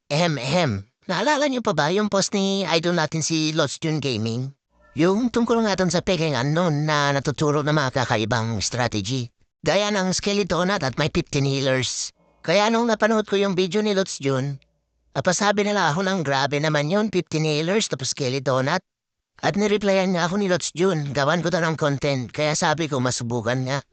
Naalala niyo pa ba yung post ni idol natin si Lost June Gaming? Yung tungkol nga dun sa Peking Unknown na natuturo ng mga kakaibang strategy. Gaya ng skeleton at may 15 healers. Kaya nung napanood ko yung video ni Lost June, pasabi nila ako ng grabe naman yun, 15 healers tapos skeleton at nireplyan nga ako ni Lost June, gawan ko to ng content, kaya sabi ko masubukan nga.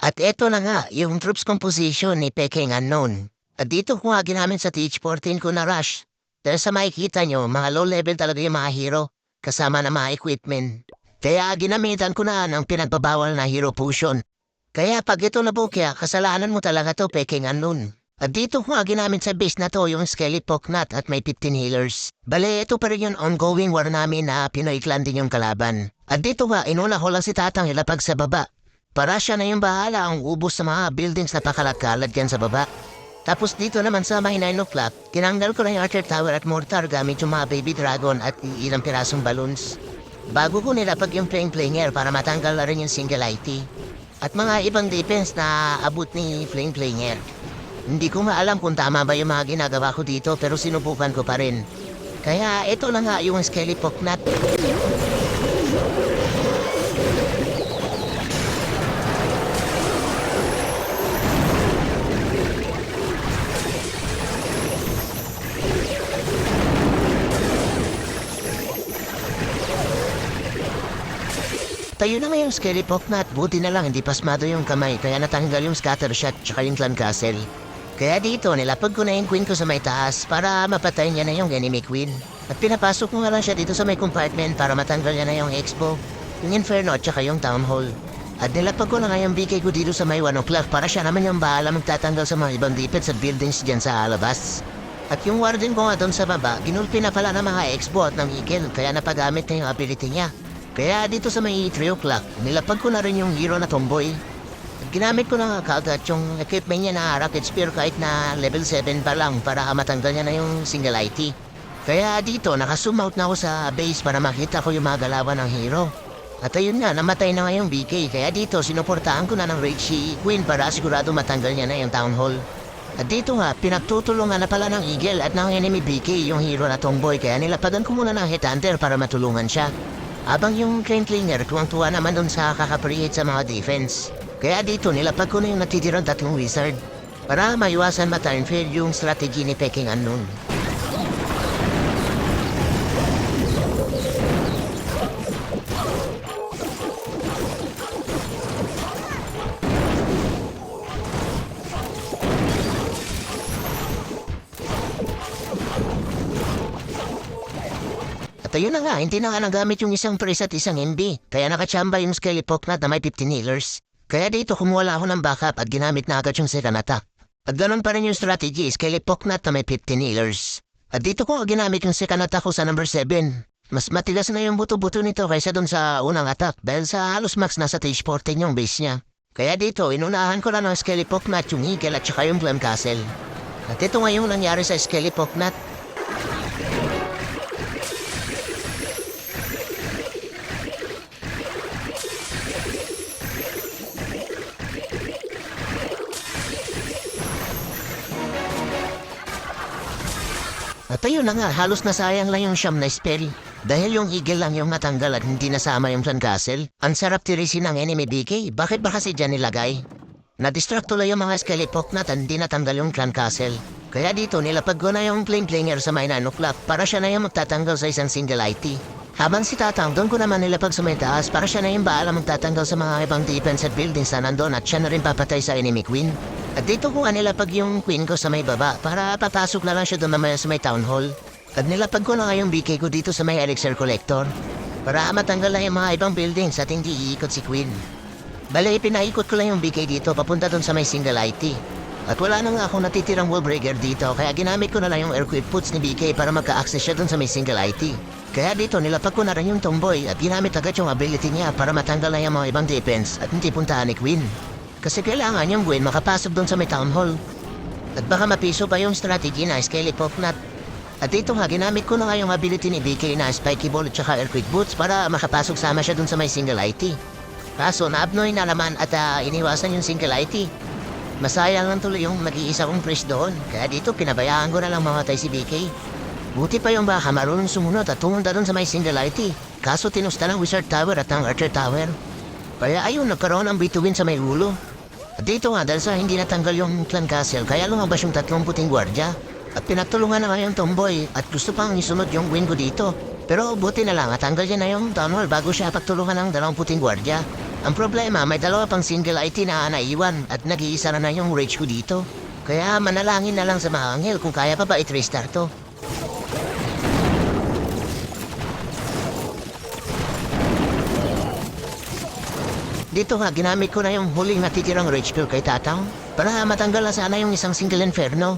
At eto na nga, yung troops composition ni Peking Unknown. At dito ko nga ginamit sa TH14 ko na rush. Dahil sa makikita nyo, mga low level talaga yung mga hero, kasama na mga equipment. Kaya ginamitan ko na ng pinagbabawal na hero potion. Kaya pag ito nabukya, kasalanan mo talaga to Peking Unknown. At dito ko nga ginamit sa base na to yung Skelly Poknat at may 15 healers. Bale, ito pa rin yung ongoing war namin na Pinoy clan din yung kalaban. At dito nga, inuna ko lang si Tatang ilapag sa baba. Para siya na yung bahala ang ubos sa mga buildings na pakalat-kalat dyan sa baba. Tapos dito naman sa may 9 o'clock, tinanggal ko na yung Archer Tower at Mortar gamit yung mga Baby Dragon at ilang pirasong balloons. Bago ko nilapag yung Flame para matanggal na rin yung Single IT. At mga ibang defense na abot ni Flame. Hindi ko maalam kung tama ba yung mga ginagawa ko dito pero sinubukan ko pa rin. Kaya ito na nga yung Skelly Poknat. Tayo na nga yung Skelly Poknat, buti na lang hindi pasmado yung kamay kaya natanggal yung Scatter Shot tsaka yung Clan Castle. Kaya dito nilapag ko na yung Queen ko sa may taas para mapatay niya na yung enemy Queen. At pinapasok ko nga lang siya dito sa may compartment para matanggal niya na yung Expo, yung Inferno at tsaka yung Town Hall. At nilapag ko na nga yung BK ko dito sa may 1 o'clock para siya naman yung bahala magtatanggal sa mga ibang defense at buildings dyan sa alabas. At yung warden ko nga doon sa baba, ginulpi na pala ng mga Expo at ng Eagle kaya napagamit na yung ability niya. Kaya dito sa may 3 o'clock, nilapag ko na rin yung hero na Tomboy. At ginamit ko na nga kagad yung equipment niya na Rocket Spear kahit na level 7 pa lang para matanggal niya na yung Single IT. Kaya dito, nakazoom out na ako sa base para makita ko yung mga galawan ng hero. At ayun nga, namatay na nga yung BK. Kaya dito, sinuportahan ko na ng Rage si Queen para sigurado matanggal niya na yung Town Hall. At dito nga, pinagtutulungan na pala ng Eagle at ng enemy BK yung hero na Tomboy. Kaya nilapagan ko muna ng Headhunter para matulungan siya. Abang yung Klinger, tuwang-tuwa naman dun sa kakaprehate sa mga defense. Kaya dito nilapag ko na yung natitirang 3 wizard para maiwasan ma-turn-fail yung strategy ni Peking Unknown. At ayun na nga, hindi na nga nagamit yung isang press at isang NB. Kaya nakachamba yung Skelly Poknat na may 15 healers. Kaya dito kumuha ako ng backup at ginamit na agad yung second attack. At ganun pa rin yung strategy, Skelly Poknat na may 15 healers. At dito ko ginamit yung second attack ko sa number 7. Mas matigas na yung buto-buto nito kaysa dun sa unang attack dahil sa halos max nasa stage 14 yung base niya. Kaya dito, inunahan ko lang ng Skelly Poknat yung Eagle at saka yung Flame Castle. At ito nga yung nangyari sa Skelly Poknat. At ayun na nga, halos nasayang lang yung siyam na spell. Dahil yung Eagle lang yung natanggal at hindi nasama yung Clan Castle. Ang sarap tirisin ng enemy BK, bakit ba kasi dyan nilagay? Na-distract tuloy yung mga Skelly Poknat at hindi natanggal yung Clan Castle. Kaya dito nilapag ko na yung Klinger sa may 9 o'clock para siya na yung magtatanggal sa isang single IT. Habang si Tatang, doon ko naman nilapag sa may taas para siya na yung bahala magtatanggal sa mga ibang defense at buildings na nandun at siya na rin papatay sa enemy Queen. At dito ko nga nilapag yung Queen ko sa may baba para papasok na lang siya doon mamaya sa may Town Hall. At nilapag ko na nga yung BK ko dito sa may Elixir Collector para matanggal lang yung mga ibang buildings at hindi iikot si Queen. Bale, pinaikot ko lang yung BK dito papunta doon sa may single IT. At wala na nga akong natitirang wallbreaker dito kaya ginamit ko na lang yung aircraft puts ni BK para magka-access siya doon sa may single IT. Kaya dito nilapag ko na rin yung Tomboy at ginamit agad yung ability niya para matanggal na yung mga ibang defense at hindi puntahan ni Queen. Kasi kailangan yung Gwen makapasok doon sa may Town Hall. At baka mapiso pa yung strategy na Skelly Poknat. At dito nga, ginamit ko na nga yung ability ni BK na Spiky Ball at saka Earthquake Boots para makapasok sama siya doon sa may single IT. Kaso naabnoy na naman at iniwasan yung single IT. Masayang lang tuloy yung mag-iisa kong priest doon. Kaya dito pinabayaan ko na lang mamatay si BK. Buti pa yung baka marunong sumunod at pumunta doon sa may Singularity. Kaso tinusta ng Wizard Tower at ng Archer Tower. Kaya ayun, nagkaroon ng bituin sa may ulo. At dito nga, dahil sa hindi natanggal yung Clan Castle, kaya lumabas yung 3 puting gwardya. At pinagtulungan na nga yung tomboy at gusto pang isunod yung win ko dito. Pero buti na lang at tanggal niya na yung town hall bago siya pagtulungan ng 2 puting gwardya. Ang problema, may 2 pang single IT na naiwan at nag-iisa na yung rage ko dito. Kaya manalangin na lang sa mga anghel kung kaya pa ba i-restart to. Dito nga, ginamit ko na yung huling natitirang rage ko kay Tatang para matanggal na sana yung isang single inferno.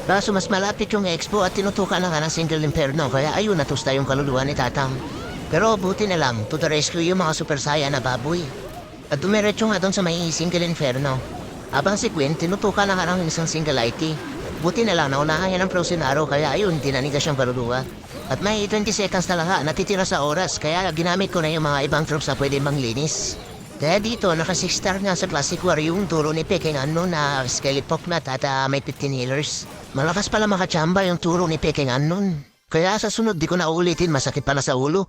Kaso mas malapit yung expo at tinutukan na nga ng single inferno kaya ayun natusta yung kaluluwa ni Tatang. Pero buti na lang, to the rescue yung mga super saya na baboy. At dumiretso nga doon sa may single inferno. Habang si Quinn, tinutukan na nga ng isang single IT. Buti na lang, naunahan niya ng frozen arrow kaya ayun, tinanigas siyang kaluluwa. At may 20 seconds na lang nga, natitira sa oras kaya ginamit ko na yung mga ibang troops na pwede manglinis. Kaya dito, naka 6 star nga sa Classic War yung turo ni Peking Ano na Skellypoknat at may 15 healers. Malakas pala makachamba yung turo ni Peking Anon. Kaya sa sunod di ko na ulitin, masakit pala sa ulo.